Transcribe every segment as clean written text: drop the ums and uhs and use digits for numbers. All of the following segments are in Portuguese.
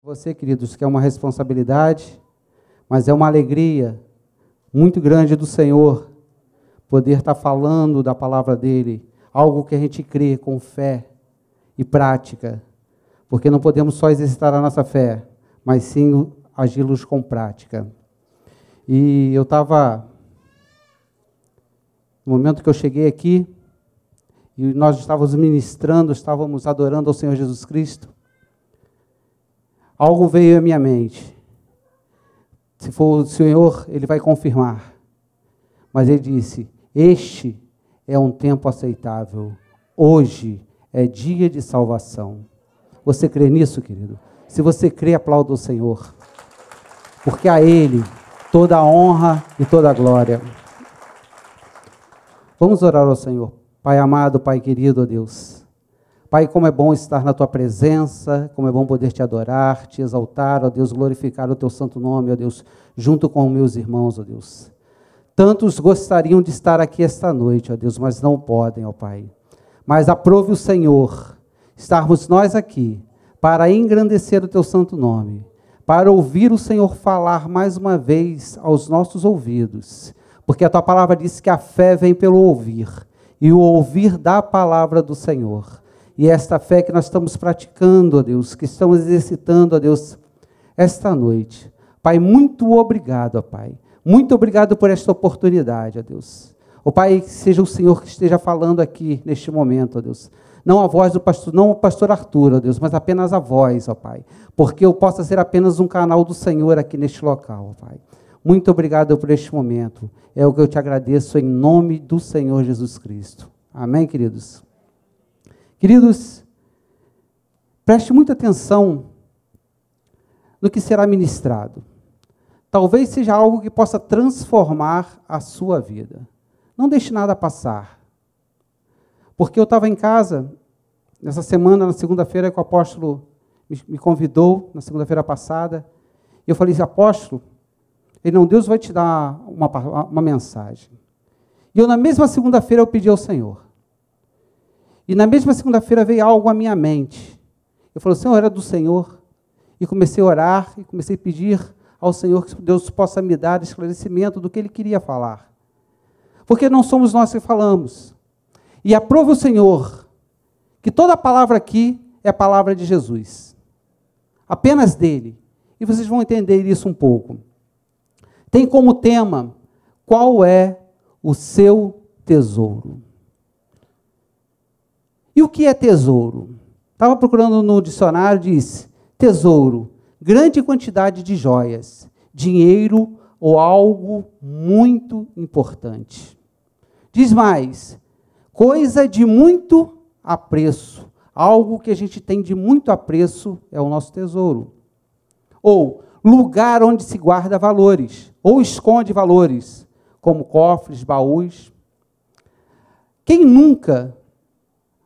Você, queridos, que é uma responsabilidade, mas é uma alegria muito grande do Senhor poder estar falando da palavra dele, algo que a gente crê com fé e prática, porque não podemos só exercitar a nossa fé, mas sim agi-los com prática. E eu estava, no momento que eu cheguei aqui, e nós estávamos ministrando, estávamos adorando ao Senhor Jesus Cristo, algo veio à minha mente. Se for o Senhor, Ele vai confirmar. Mas Ele disse, este é um tempo aceitável. Hoje é dia de salvação. Você crê nisso, querido? Se você crê, aplauda o Senhor. Porque a Ele toda a honra e toda a glória. Vamos orar ao Senhor. Pai amado, Pai querido, ó Deus. Pai, como é bom estar na Tua presença, como é bom poder Te adorar, Te exaltar, ó Deus, glorificar o Teu santo nome, ó Deus, junto com meus irmãos, ó Deus. Tantos gostariam de estar aqui esta noite, ó Deus, mas não podem, ó Pai. Mas aprove o Senhor estarmos nós aqui para engrandecer o Teu santo nome, para ouvir o Senhor falar mais uma vez aos nossos ouvidos, porque a Tua palavra diz que a fé vem pelo ouvir, e o ouvir da palavra do Senhor. E esta fé que nós estamos praticando, ó Deus, que estamos exercitando, ó Deus, esta noite. Pai, muito obrigado, ó Pai. Muito obrigado por esta oportunidade, ó Deus. Ó Pai, que seja o Senhor que esteja falando aqui neste momento, ó Deus. Não a voz do pastor, não o pastor Arthur, ó Deus, mas apenas a voz, ó Pai. Porque eu possa ser apenas um canal do Senhor aqui neste local, ó Pai. Muito obrigado por este momento. É o que eu te agradeço em nome do Senhor Jesus Cristo. Amém, queridos? Queridos, preste muita atenção no que será ministrado. Talvez seja algo que possa transformar a sua vida. Não deixe nada passar. Porque eu estava em casa, nessa semana, na segunda-feira, que o apóstolo me convidou, na segunda-feira passada, e eu falei assim, apóstolo, Deus vai te dar uma mensagem. E eu, na mesma segunda-feira, eu pedi ao Senhor. E na mesma segunda-feira veio algo à minha mente. Eu falei, Senhor, era do Senhor. E comecei a orar, e comecei a pedir ao Senhor que Deus possa me dar esclarecimento do que Ele queria falar. Porque não somos nós que falamos. E aprova o Senhor que toda a palavra aqui é a palavra de Jesus. Apenas dele. E vocês vão entender isso um pouco. Tem como tema, qual é o seu tesouro? E o que é tesouro? Estava procurando no dicionário, diz, tesouro, grande quantidade de joias, dinheiro ou algo muito importante. Diz mais, coisa de muito apreço, algo que a gente tem de muito apreço é o nosso tesouro. Ou lugar onde se guarda valores, ou esconde valores, como cofres, baús. Quem nunca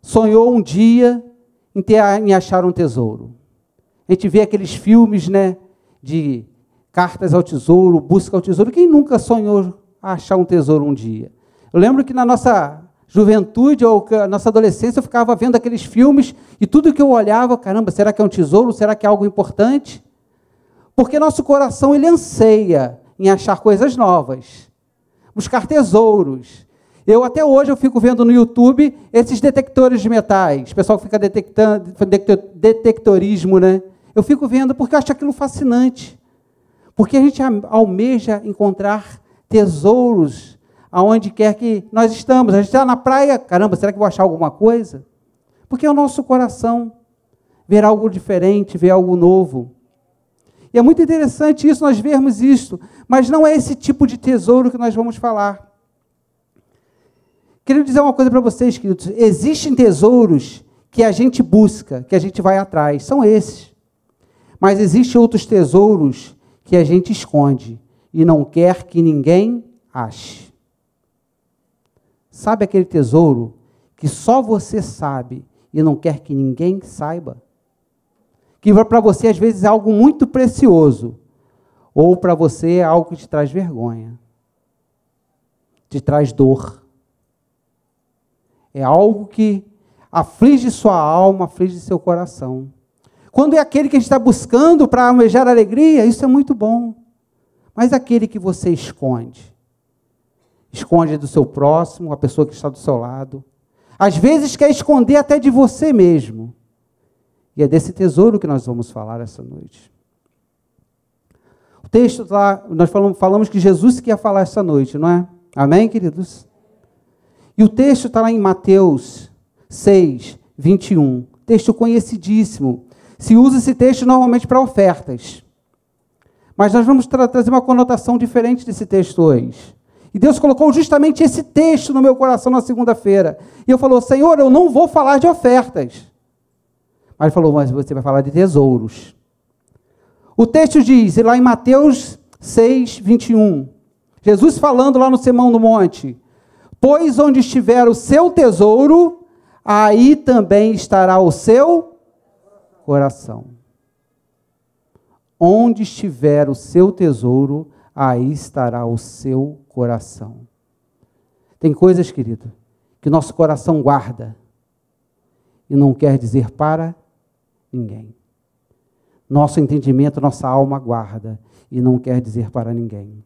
sonhou um dia em achar um tesouro? A gente vê aqueles filmes, né, de cartas ao tesouro, busca ao tesouro. Quem nunca sonhou achar um tesouro um dia? Eu lembro que na nossa juventude ou na nossa adolescência eu ficava vendo aqueles filmes e tudo que eu olhava, caramba, será que é um tesouro? Será que é algo importante? Porque nosso coração, ele anseia em achar coisas novas, buscar tesouros. Até hoje, eu fico vendo no YouTube esses detectores de metais, o pessoal que fica detectando, detectorismo, né? Eu fico vendo porque eu acho aquilo fascinante. Porque a gente almeja encontrar tesouros aonde quer que nós estamos. A gente está na praia, caramba, será que eu vou achar alguma coisa? Porque é o nosso coração ver algo diferente, ver algo novo. E é muito interessante isso, nós vermos isso, mas não é esse tipo de tesouro que nós vamos falar. Quero dizer uma coisa para vocês, queridos, existem tesouros que a gente busca, que a gente vai atrás, são esses. Mas existem outros tesouros que a gente esconde e não quer que ninguém ache. Sabe aquele tesouro que só você sabe e não quer que ninguém saiba? Que para você, às vezes, é algo muito precioso, ou para você é algo que te traz vergonha, te traz dor. É algo que aflige sua alma, aflige seu coração. Quando é aquele que a gente está buscando para almejar alegria, isso é muito bom. Mas aquele que você esconde do seu próximo, a pessoa que está do seu lado, às vezes quer esconder até de você mesmo. E é desse tesouro que nós vamos falar essa noite. O texto lá, nós falamos que Jesus que ia falar essa noite, não é? Amém, queridos? E o texto está lá em Mateus 6, 21. Texto conhecidíssimo. Se usa esse texto normalmente para ofertas. Mas nós vamos trazer uma conotação diferente desse texto hoje. E Deus colocou justamente esse texto no meu coração na segunda-feira. E eu falei, Senhor, eu não vou falar de ofertas. Mas ele falou, mas você vai falar de tesouros. O texto diz, lá em Mateus 6, 21, Jesus falando lá no Sermão do Monte, pois onde estiver o seu tesouro, aí também estará o seu coração. Onde estiver o seu tesouro, aí estará o seu coração. Tem coisas, querido, que nosso coração guarda e não quer dizer para ninguém. Nosso entendimento, nossa alma guarda e não quer dizer para ninguém.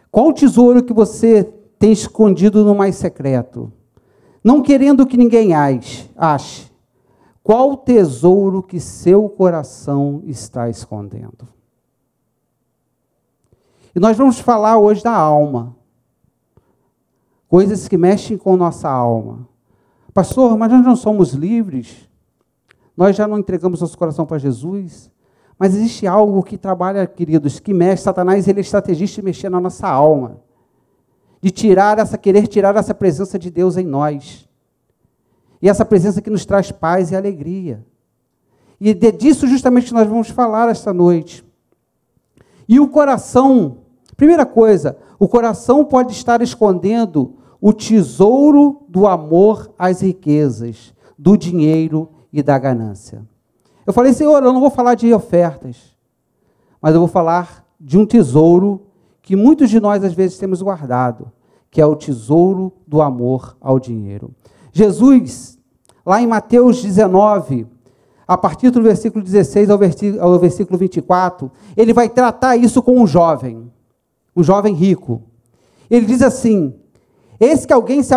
Qual o tesouro que você tem escondido no mais secreto? Não querendo que ninguém ache. Qual o tesouro que seu coração está escondendo? E nós vamos falar hoje da alma. Coisas que mexem com nossa alma. Pastor, mas nós não somos livres? Nós já não entregamos nosso coração para Jesus? Mas existe algo que trabalha, queridos, que mexe. Satanás, ele é estrategista de mexer na nossa alma. De querer tirar essa presença de Deus em nós. E essa presença que nos traz paz e alegria. E é disso justamente que nós vamos falar esta noite. E o coração, primeira coisa, o coração pode estar escondendo o tesouro do amor às riquezas, do dinheiro e da ganância. Eu falei, Senhor, eu não vou falar de ofertas, mas eu vou falar de um tesouro que muitos de nós às vezes temos guardado, que é o tesouro do amor ao dinheiro. Jesus, lá em Mateus 19, a partir do versículo 16 ao versículo 24, ele vai tratar isso com um jovem rico. Ele diz assim, eis que alguém se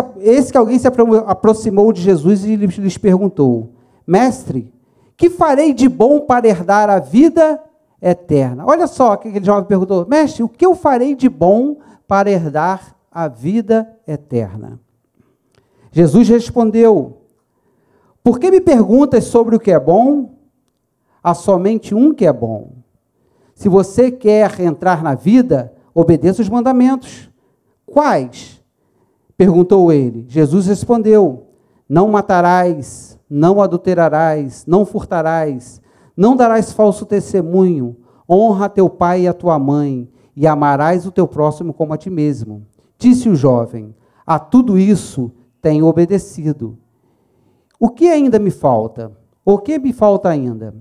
aproximou de Jesus e lhes perguntou, mestre, que farei de bom para herdar a vida eterna? Olha só o que aquele jovem perguntou, mestre, o que eu farei de bom para herdar a vida eterna? Jesus respondeu, por que me perguntas sobre o que é bom? Há somente um que é bom. Se você quer entrar na vida, obedeça os mandamentos. Quais? Perguntou ele. Jesus respondeu, não matarás, não adulterarás, não furtarás, não darás falso testemunho, honra teu pai e a tua mãe, e amarás o teu próximo como a ti mesmo. Disse o jovem, a tudo isso tenho obedecido. O que ainda me falta? O que me falta ainda?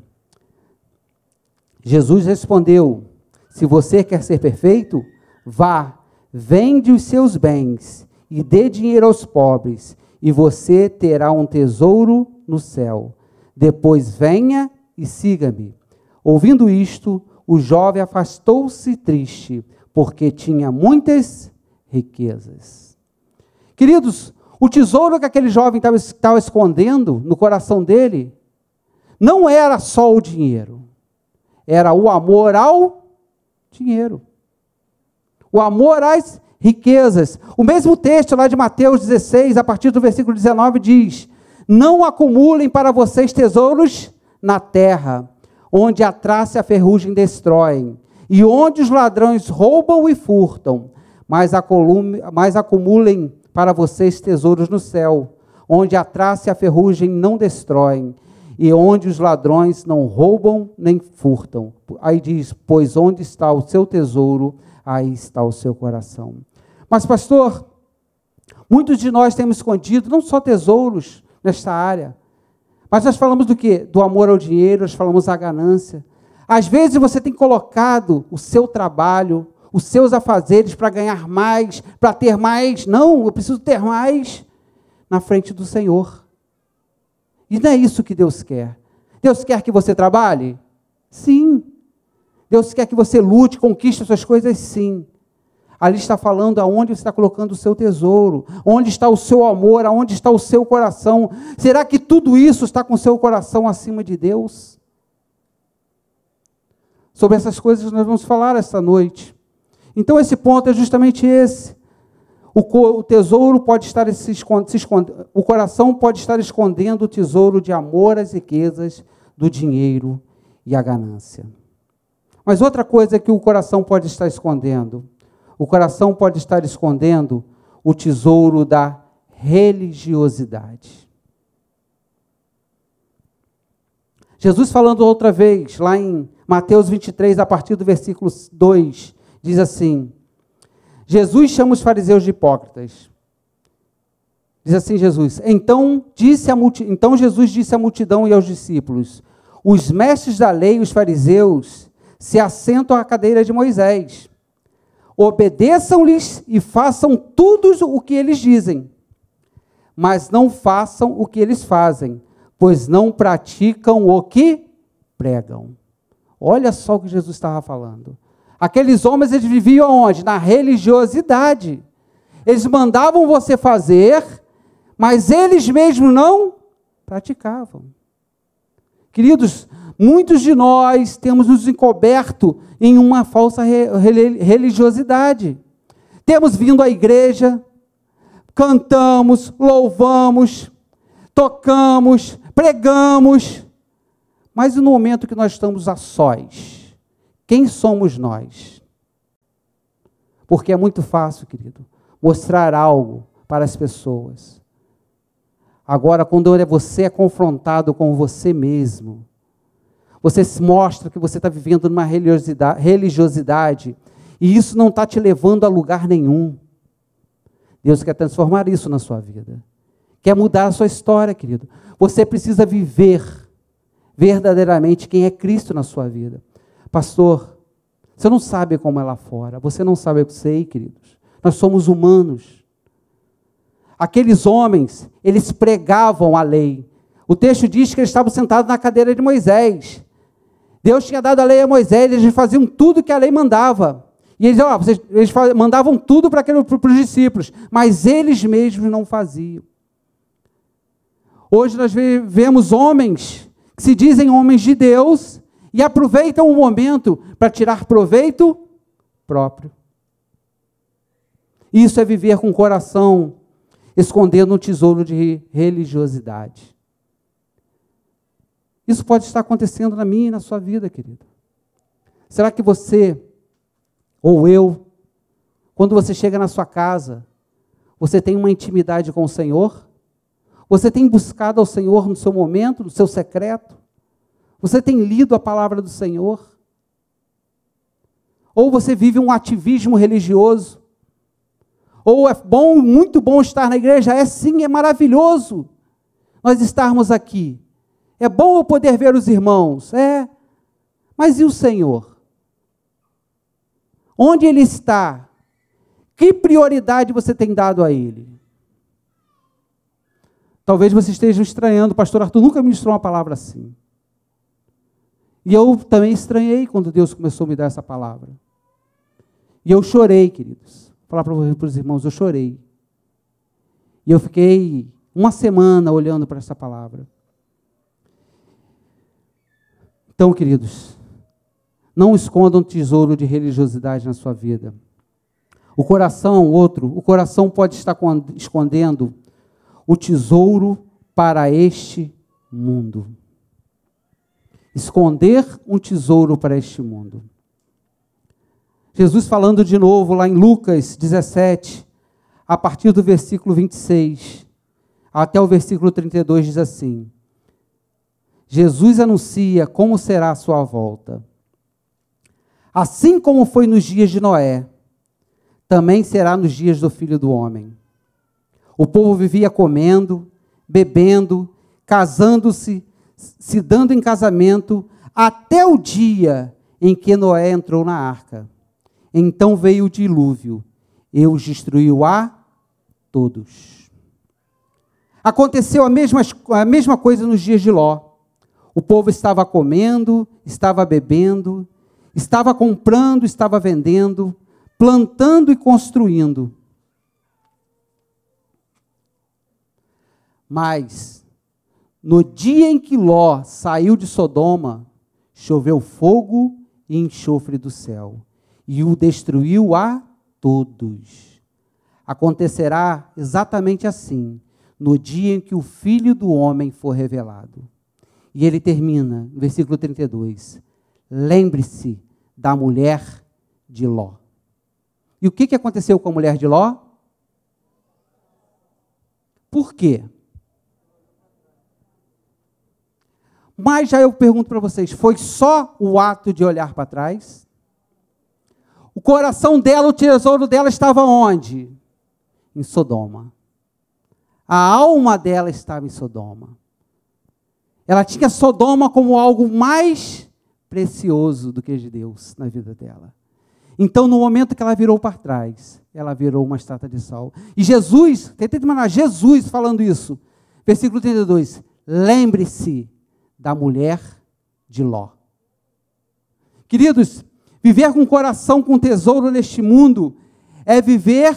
Jesus respondeu, se você quer ser perfeito, vá, vende os seus bens e dê dinheiro aos pobres, e você terá um tesouro no céu. Depois venha e siga-me. Ouvindo isto, o jovem afastou-se triste, porque tinha muitas riquezas. Queridos, o tesouro que aquele jovem estava escondendo no coração dele, não era só o dinheiro, era o amor ao dinheiro. O amor às riquezas. O mesmo texto lá de Mateus 16, a partir do versículo 19, diz, não acumulem para vocês tesouros na terra, onde a traça e a ferrugem destroem, e onde os ladrões roubam e furtam, mas acumulem para vocês tesouros no céu, onde a traça e a ferrugem não destroem, e onde os ladrões não roubam nem furtam. Aí diz, pois onde está o seu tesouro, aí está o seu coração. Mas, pastor, muitos de nós temos escondido não só tesouros nesta área, mas nós falamos do quê? Do amor ao dinheiro, nós falamos da ganância. Às vezes você tem colocado o seu trabalho, os seus afazeres para ganhar mais, para ter mais. Não, eu preciso ter mais na frente do Senhor. E não é isso que Deus quer. Deus quer que você trabalhe? Sim. Deus quer que você lute, conquiste as suas coisas? Sim. Ali está falando aonde você está colocando o seu tesouro, onde está o seu amor, aonde está o seu coração. Será que tudo isso está com o seu coração acima de Deus? Sobre essas coisas nós vamos falar esta noite. Então esse ponto é justamente esse. O tesouro pode estar o coração pode estar escondendo o tesouro de amor às riquezas, do dinheiro e a ganância. Mas outra coisa que o coração pode estar escondendo, o coração pode estar escondendo o tesouro da religiosidade. Jesus falando outra vez, lá em Mateus 23, a partir do versículo 2, diz assim, Jesus chama os fariseus de hipócritas. Diz assim Jesus, então Jesus disse à multidão e aos discípulos, os mestres da lei e os fariseus se assentam à cadeira de Moisés. Obedeçam-lhes e façam tudo o que eles dizem, mas não façam o que eles fazem, pois não praticam o que pregam. Olha só o que Jesus estava falando. Aqueles homens, eles viviam onde? Na religiosidade. Eles mandavam você fazer, mas eles mesmos não praticavam. Queridos, muitos de nós temos nos encoberto em uma falsa religiosidade. Temos vindo à igreja, cantamos, louvamos, tocamos, pregamos, mas no momento que nós estamos a sós, quem somos nós? Porque é muito fácil, querido, mostrar algo para as pessoas. Agora, quando você é confrontado com você mesmo, você se mostra que você está vivendo numa religiosidade e isso não está te levando a lugar nenhum. Deus quer transformar isso na sua vida. Quer mudar a sua história, querido. Você precisa viver verdadeiramente quem é Cristo na sua vida. Pastor, você não sabe como é lá fora. Você não sabe, eu sei, queridos. Nós somos humanos. Aqueles homens, eles pregavam a lei. O texto diz que eles estavam sentados na cadeira de Moisés. Deus tinha dado a lei a Moisés, eles faziam tudo que a lei mandava. E eles mandavam tudo para os discípulos, mas eles mesmos não faziam. Hoje nós vemos homens que se dizem homens de Deus e aproveitam o momento para tirar proveito próprio. Isso é viver com o coração escondendo um tesouro de religiosidade. Isso pode estar acontecendo na minha e na sua vida, querido. Será que você, ou eu, quando você chega na sua casa, você tem uma intimidade com o Senhor? Você tem buscado ao Senhor no seu momento, no seu secreto? Você tem lido a palavra do Senhor? Ou você vive um ativismo religioso? Ou é bom, muito bom estar na igreja? É sim, é maravilhoso nós estarmos aqui. É bom eu poder ver os irmãos, mas e o Senhor? Onde Ele está? Que prioridade você tem dado a Ele? Talvez você esteja estranhando, o pastor Arthur nunca ministrou uma palavra assim. E eu também estranhei quando Deus começou a me dar essa palavra. E eu chorei, queridos. Vou falar para os irmãos, eu chorei. E eu fiquei uma semana olhando para essa palavra. Então, queridos, não escondam tesouro de religiosidade na sua vida. O coração pode estar escondendo o tesouro para este mundo. Esconder um tesouro para este mundo. Jesus falando de novo lá em Lucas 17, a partir do versículo 26, até o versículo 32, diz assim: Jesus anuncia como será a sua volta. Assim como foi nos dias de Noé, também será nos dias do Filho do Homem. O povo vivia comendo, bebendo, casando-se, se dando em casamento, até o dia em que Noé entrou na arca. Então veio o dilúvio, e os destruiu a todos. Aconteceu a mesma coisa nos dias de Ló. O povo estava comendo, estava bebendo, estava comprando, estava vendendo, plantando e construindo. Mas, no dia em que Ló saiu de Sodoma, choveu fogo e enxofre do céu, e o destruiu a todos. Acontecerá exatamente assim, no dia em que o Filho do Homem for revelado. E ele termina, no versículo 32, lembre-se da mulher de Ló. E o que aconteceu com a mulher de Ló? Por quê? Mas já eu pergunto para vocês, foi só o ato de olhar para trás? O coração dela, o tesouro dela estava onde? Em Sodoma. A alma dela estava em Sodoma. Ela tinha Sodoma como algo mais precioso do que de Deus na vida dela. Então, no momento que ela virou para trás, ela virou uma estátua de sal. E Jesus, tentei imaginar Jesus falando isso, versículo 32, lembre-se da mulher de Ló. Queridos, viver com coração, com tesouro neste mundo, é viver,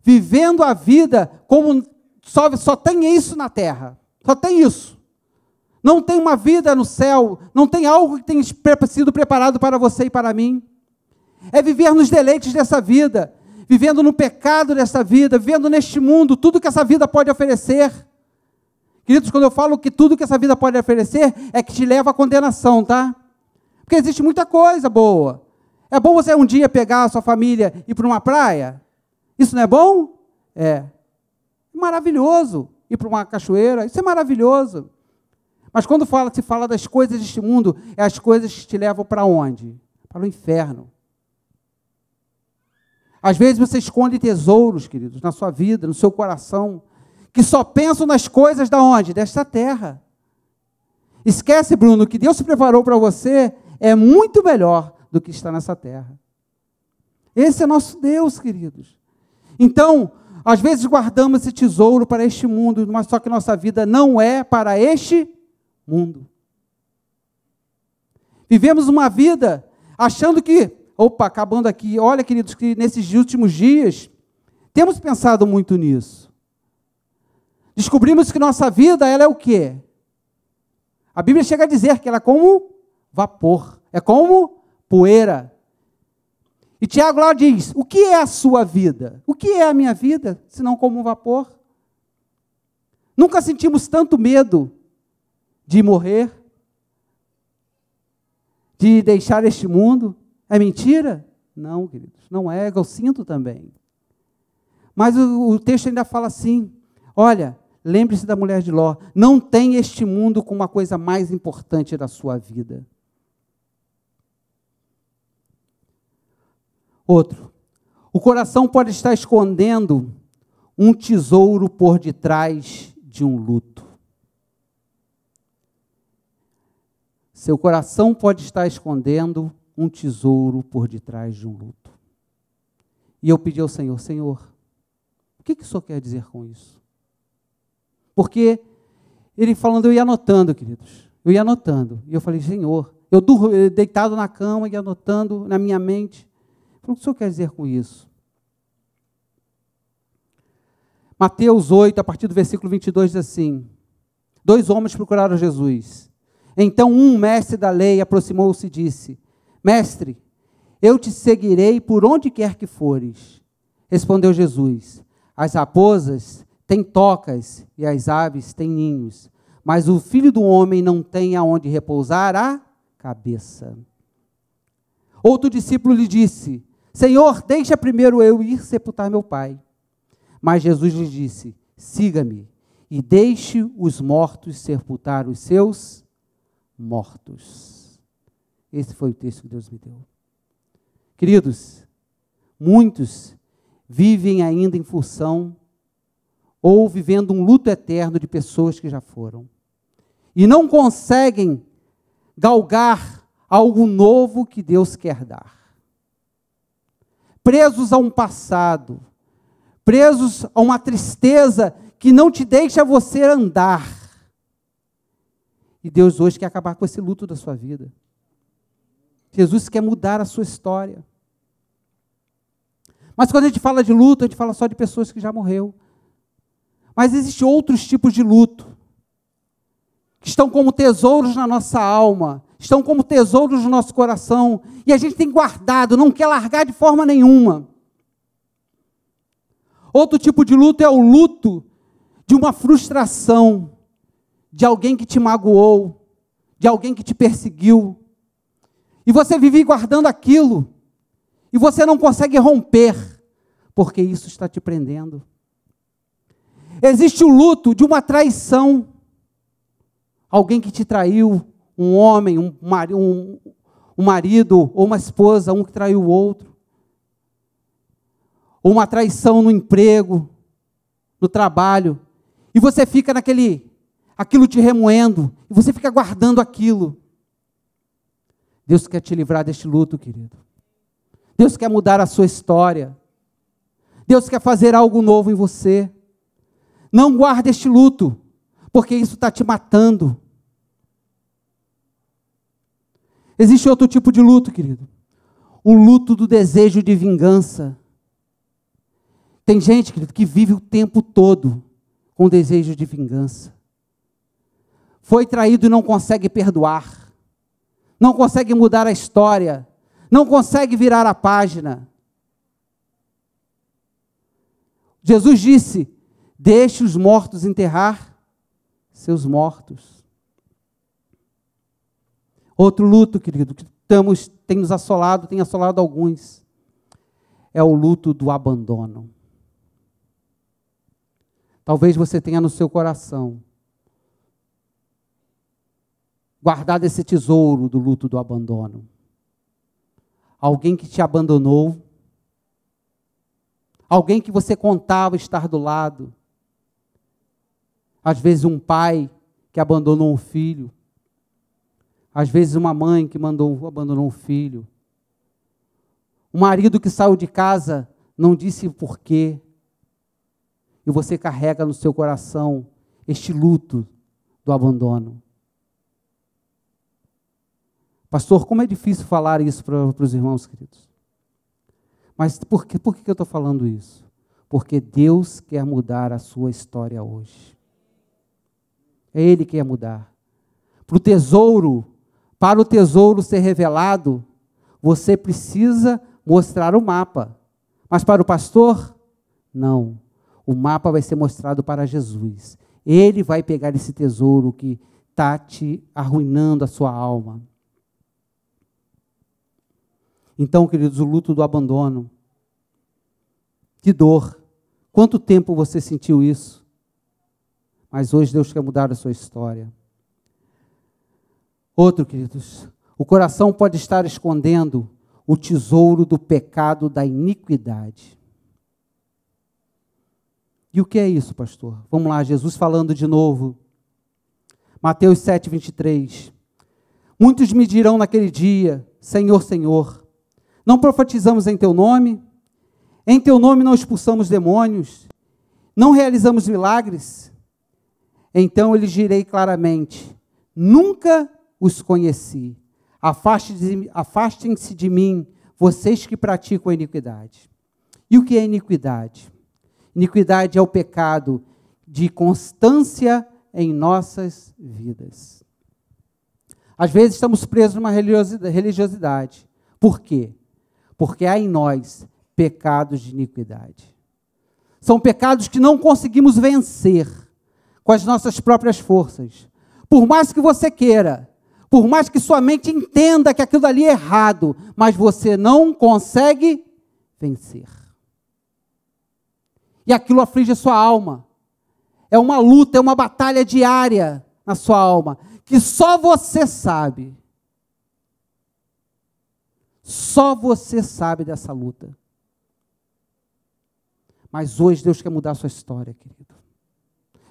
vivendo a vida como só tem isso na terra, só tem isso. Não tem uma vida no céu, não tem algo que tenha sido preparado para você e para mim. É viver nos deleites dessa vida, vivendo no pecado dessa vida, vivendo neste mundo, tudo que essa vida pode oferecer. Queridos, quando eu falo que tudo que essa vida pode oferecer, é que te leva à condenação, tá? Porque existe muita coisa boa. É bom você um dia pegar a sua família e ir para uma praia? Isso não é bom? É. Maravilhoso. Ir para uma cachoeira, isso é maravilhoso. Mas quando se fala das coisas deste mundo, é as coisas que te levam para onde? Para o inferno. Às vezes você esconde tesouros, queridos, na sua vida, no seu coração, que só pensam nas coisas da onde? Desta terra. Esquece, Bruno, que Deus se preparou para você é muito melhor do que está nessa terra. Esse é nosso Deus, queridos. Então, às vezes guardamos esse tesouro para este mundo, mas só que nossa vida não é para este mundo. Vivemos uma vida achando que, acabando aqui, olha, queridos, que nesses últimos dias, temos pensado muito nisso. Descobrimos que nossa vida, ela é o quê? A Bíblia chega a dizer que ela é como vapor, é como poeira. E Tiago lá diz, o que é a sua vida? O que é a minha vida, senão como um vapor? Nunca sentimos tanto medo de morrer, de deixar este mundo. É mentira? Não, queridos, não é, eu sinto também. Mas o texto ainda fala assim, olha, lembre-se da mulher de Ló, não tem este mundo como uma coisa mais importante da sua vida. Outro, o coração pode estar escondendo um tesouro por detrás de um luto. Seu coração pode estar escondendo um tesouro por detrás de um luto. E eu pedi ao Senhor, Senhor, o que o Senhor quer dizer com isso? Porque ele falando, eu ia anotando, queridos, eu ia anotando. E eu falei, Senhor, eu deitado na cama e anotando na minha mente. O que o Senhor quer dizer com isso? Mateus 8, a partir do versículo 22, diz assim, 2 homens procuraram Jesus. Então um mestre da lei aproximou-se e disse, Mestre, eu te seguirei por onde quer que fores. Respondeu Jesus, as raposas têm tocas e as aves têm ninhos, mas o Filho do Homem não tem aonde repousar a cabeça. Outro discípulo lhe disse, Senhor, deixa primeiro eu ir sepultar meu pai. Mas Jesus lhe disse, siga-me e deixe os mortos sepultar os seus mortos. Esse foi o texto que Deus me deu. Queridos, muitos vivem ainda em função ou vivendo um luto eterno de pessoas que já foram. E não conseguem galgar algo novo que Deus quer dar. Presos a um passado, presos a uma tristeza que não te deixa você andar. E Deus hoje quer acabar com esse luto da sua vida. Jesus quer mudar a sua história. Mas quando a gente fala de luto, a gente fala só de pessoas que já morreu. Mas existem outros tipos de luto, que estão como tesouros na nossa alma, estão como tesouros no nosso coração, e a gente tem guardado, não quer largar de forma nenhuma. Outro tipo de luto é o luto de uma frustração, de alguém que te magoou, de alguém que te perseguiu, e você vive guardando aquilo, e você não consegue romper, porque isso está te prendendo. Existe o luto de uma traição, alguém que te traiu, um homem, um marido ou uma esposa, um que traiu o outro, ou uma traição no emprego, no trabalho, e você fica aquilo te remoendo, e você fica guardando aquilo. Deus quer te livrar deste luto, querido. Deus quer mudar a sua história. Deus quer fazer algo novo em você. Não guarde este luto, porque isso está te matando. Existe outro tipo de luto, querido. O luto do desejo de vingança. Tem gente, querido, que vive o tempo todo com desejo de vingança. Foi traído e não consegue perdoar. Não consegue mudar a história. Não consegue virar a página. Jesus disse: deixe os mortos enterrar seus mortos. Outro luto, querido, que tem nos assolado, tem assolado alguns, é o luto do abandono. Talvez você tenha no seu coração guardado esse tesouro do luto do abandono. Alguém que te abandonou, alguém que você contava estar do lado, às vezes um pai que abandonou um filho, às vezes uma mãe que abandonou um filho, um marido que saiu de casa, não disse o porquê, e você carrega no seu coração este luto do abandono. Pastor, como é difícil falar isso para os irmãos, queridos. Mas por que eu estou falando isso? Porque Deus quer mudar a sua história hoje. É Ele que quer mudar. Para o tesouro ser revelado, você precisa mostrar o mapa. Mas para o pastor, não. O mapa vai ser mostrado para Jesus. Ele vai pegar esse tesouro que está te arruinando a sua alma. Então, queridos, o luto do abandono, que dor. Quanto tempo você sentiu isso? Mas hoje Deus quer mudar a sua história. Outro, queridos, o coração pode estar escondendo o tesouro do pecado da iniquidade. E o que é isso, pastor? Vamos lá, Jesus falando de novo. Mateus 7, 23. Muitos me dirão naquele dia: Senhor, Senhor, não profetizamos em teu nome? Em teu nome não expulsamos demônios? Não realizamos milagres? Então eu lhes direi claramente: nunca os conheci. Afastem-se de mim, vocês que praticam a iniquidade. E o que é iniquidade? Iniquidade é o pecado de constância em nossas vidas. Às vezes estamos presos numa religiosidade. Por quê? Porque há em nós pecados de iniquidade. São pecados que não conseguimos vencer com as nossas próprias forças. Por mais que você queira, por mais que sua mente entenda que aquilo ali é errado, mas você não consegue vencer. E aquilo aflige a sua alma. É uma luta, é uma batalha diária na sua alma, que só você sabe. Só você sabe dessa luta. Mas hoje Deus quer mudar a sua história, querido.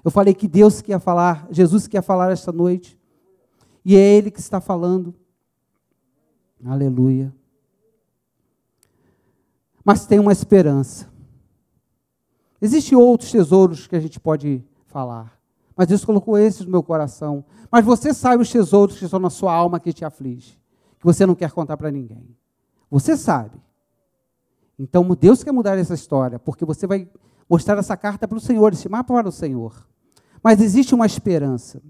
Eu falei que Deus quer falar, Jesus quer falar esta noite. E é Ele que está falando. Aleluia. Mas tem uma esperança. Existem outros tesouros que a gente pode falar. mas Deus colocou esses no meu coração. Mas você sabe os tesouros que estão na sua alma que te aflige, que você não quer contar para ninguém. Você sabe. Então Deus quer mudar essa história, porque você vai mostrar essa carta para o Senhor, esse mapa para o Senhor. Mas existe uma esperança.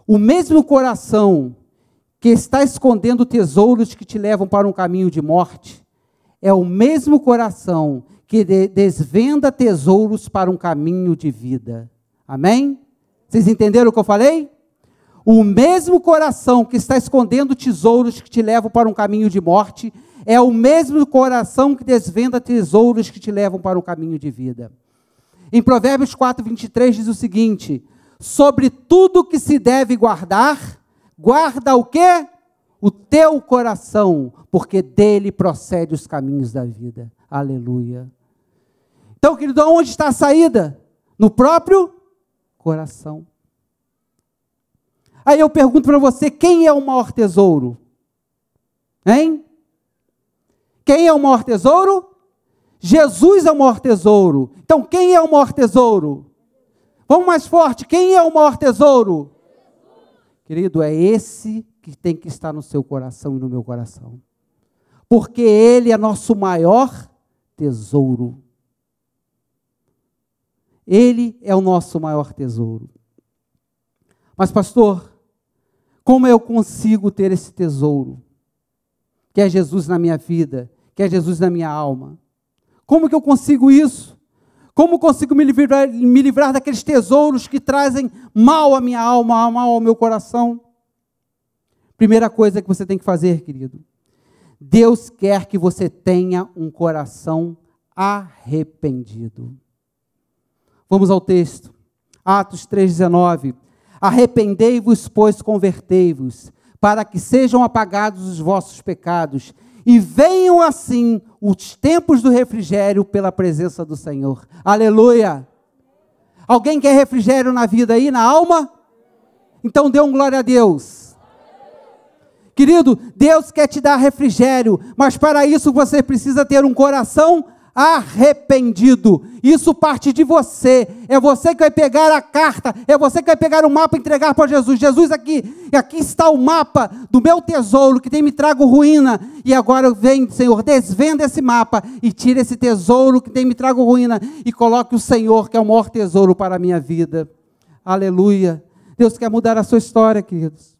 O mesmo coração que está escondendo tesouros que te levam para um caminho de morte, é o mesmo coração que desvenda tesouros para um caminho de vida. Amém? Vocês entenderam o que eu falei? O mesmo coração que está escondendo tesouros que te levam para um caminho de morte, é o mesmo coração que desvenda tesouros que te levam para um caminho de vida. Em Provérbios 4, 23 diz o seguinte: sobre tudo que se deve guardar, guarda o quê? O teu coração, porque dele procede os caminhos da vida. Aleluia. Então, querido, onde está a saída? No próprio coração. Aí eu pergunto para você, quem é o maior tesouro? Hein? Quem é o maior tesouro? Jesus é o maior tesouro. Então, quem é o maior tesouro? Vamos mais forte, quem é o maior tesouro? Querido, é esse que tem que estar no seu coração e no meu coração. Porque ele é nosso maior tesouro. Ele é o nosso maior tesouro. Mas, pastor, como eu consigo ter esse tesouro? Que é Jesus na minha vida, que é Jesus na minha alma. Como que eu consigo isso? Como consigo me livrar daqueles tesouros que trazem mal à minha alma, mal ao meu coração? Primeira coisa que você tem que fazer, querido. Deus quer que você tenha um coração arrependido. Vamos ao texto. Atos 3,19. Arrependei-vos, pois convertei-vos, para que sejam apagados os vossos pecados, e venham assim os tempos do refrigério pela presença do Senhor. Aleluia! Alguém quer refrigério na vida aí, na alma? Então dê um glória a Deus. Querido, Deus quer te dar refrigério, mas para isso você precisa ter um coração arrependido. Isso parte de você. É você que vai pegar a carta, é você que vai pegar o mapa e entregar para Jesus. Jesus, aqui está o mapa do meu tesouro que tem me trago ruína. E agora vem, Senhor, desvenda esse mapa e tira esse tesouro que tem me trago ruína e coloque o Senhor, que é o maior tesouro para a minha vida. Aleluia. Deus quer mudar a sua história, queridos.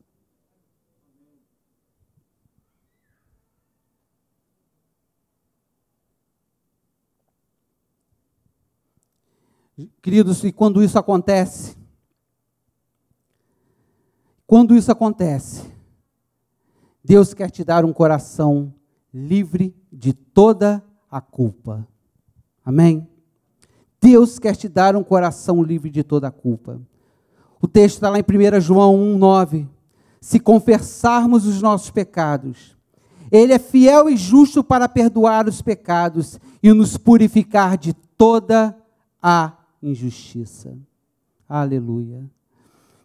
Queridos, e quando isso acontece, Deus quer te dar um coração livre de toda a culpa. Amém? Deus quer te dar um coração livre de toda a culpa. O texto está lá em 1 João 1,9. Se confessarmos os nossos pecados, Ele é fiel e justo para perdoar os pecados e nos purificar de toda a injustiça. Aleluia.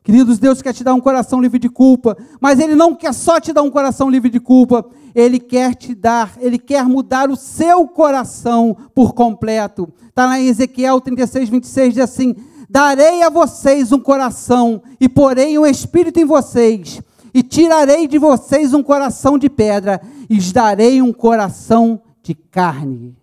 Queridos, Deus quer te dar um coração livre de culpa, mas Ele não quer só te dar um coração livre de culpa, Ele quer mudar o seu coração por completo. Está lá em Ezequiel 36, 26, diz assim: darei a vocês um coração, e porei um espírito em vocês, e tirarei de vocês um coração de pedra, e lhes darei um coração de carne.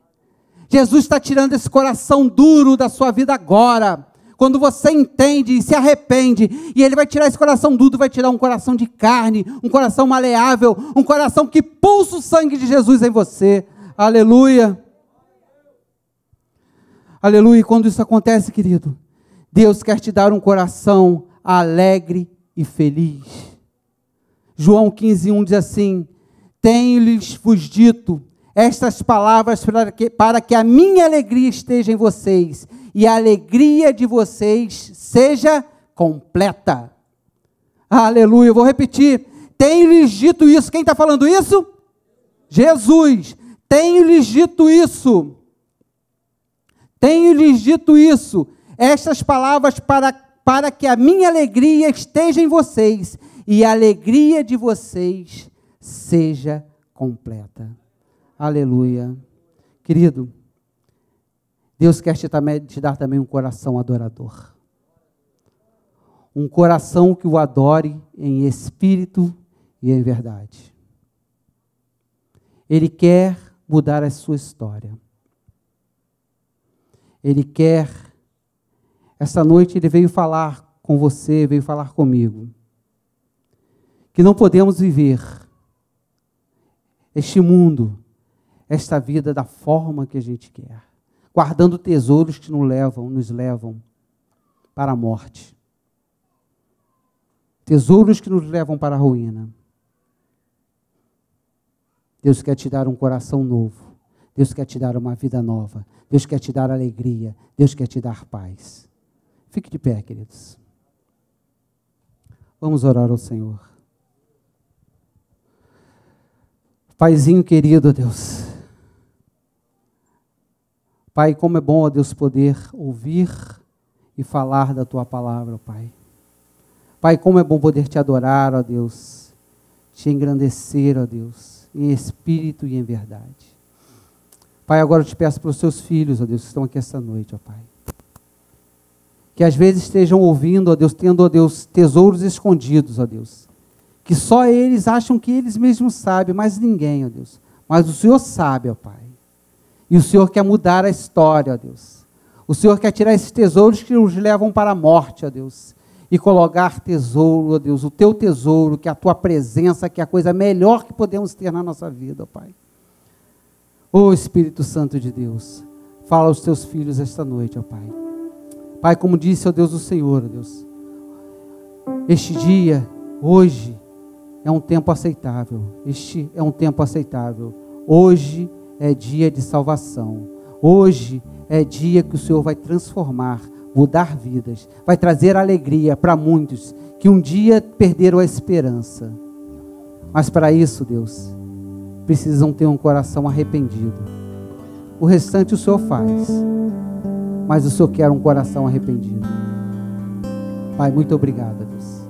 Jesus está tirando esse coração duro da sua vida agora. Quando você entende e se arrepende, e Ele vai tirar esse coração duro, vai tirar um coração de carne, um coração maleável, um coração que pulsa o sangue de Jesus em você. Aleluia. Aleluia. E quando isso acontece, querido, Deus quer te dar um coração alegre e feliz. João 15:1 diz assim: tenho-lhes vos dito estas palavras para que a minha alegria esteja em vocês e a alegria de vocês seja completa. Aleluia. Eu vou repetir. Tenho-lhes dito isso. Quem está falando isso? Jesus. Tenho-lhes dito isso. Tenho-lhes dito isso. Estas palavras para que a minha alegria esteja em vocês e a alegria de vocês seja completa. Aleluia. Querido, Deus quer te dar também um coração adorador. Um coração que o adore em espírito e em verdade. Ele quer mudar a sua história. Ele quer, essa noite ele veio falar com você, veio falar comigo, que não podemos viver este mundo, esta vida da forma que a gente quer, guardando tesouros que nos levam para a morte. Tesouros que nos levam para a ruína. Deus quer te dar um coração novo. Deus quer te dar uma vida nova. Deus quer te dar alegria. Deus quer te dar paz. Fique de pé, queridos. Vamos orar ao Senhor. Paizinho querido, ó Deus. Pai, como é bom, ó Deus, poder ouvir e falar da Tua palavra, ó Pai. Pai, como é bom poder Te adorar, ó Deus, Te engrandecer, ó Deus, em espírito e em verdade. Pai, agora eu Te peço para os Teus filhos, ó Deus, que estão aqui esta noite, ó Pai. Que às vezes estejam ouvindo, ó Deus, tendo, ó Deus, tesouros escondidos, ó Deus. Que só eles acham que eles mesmos sabem, mas ninguém, ó Deus. Mas o Senhor sabe, ó Pai. E o Senhor quer mudar a história, ó Deus. O Senhor quer tirar esses tesouros que os levam para a morte, ó Deus. E colocar tesouro, ó Deus, o Teu tesouro, que é a Tua presença, que é a coisa melhor que podemos ter na nossa vida, ó Pai. Ó Espírito Santo de Deus, fala aos Teus filhos esta noite, ó Pai. Pai, como disse, ó Deus, o Senhor, ó Deus, este dia, hoje, é um tempo aceitável. Este é um tempo aceitável. Hoje é dia de salvação. Hoje é dia que o Senhor vai transformar, mudar vidas, vai trazer alegria para muitos que um dia perderam a esperança. Mas para isso, Deus, precisam ter um coração arrependido. O restante o Senhor faz, mas o Senhor quer um coração arrependido. Pai, muito obrigado, Deus.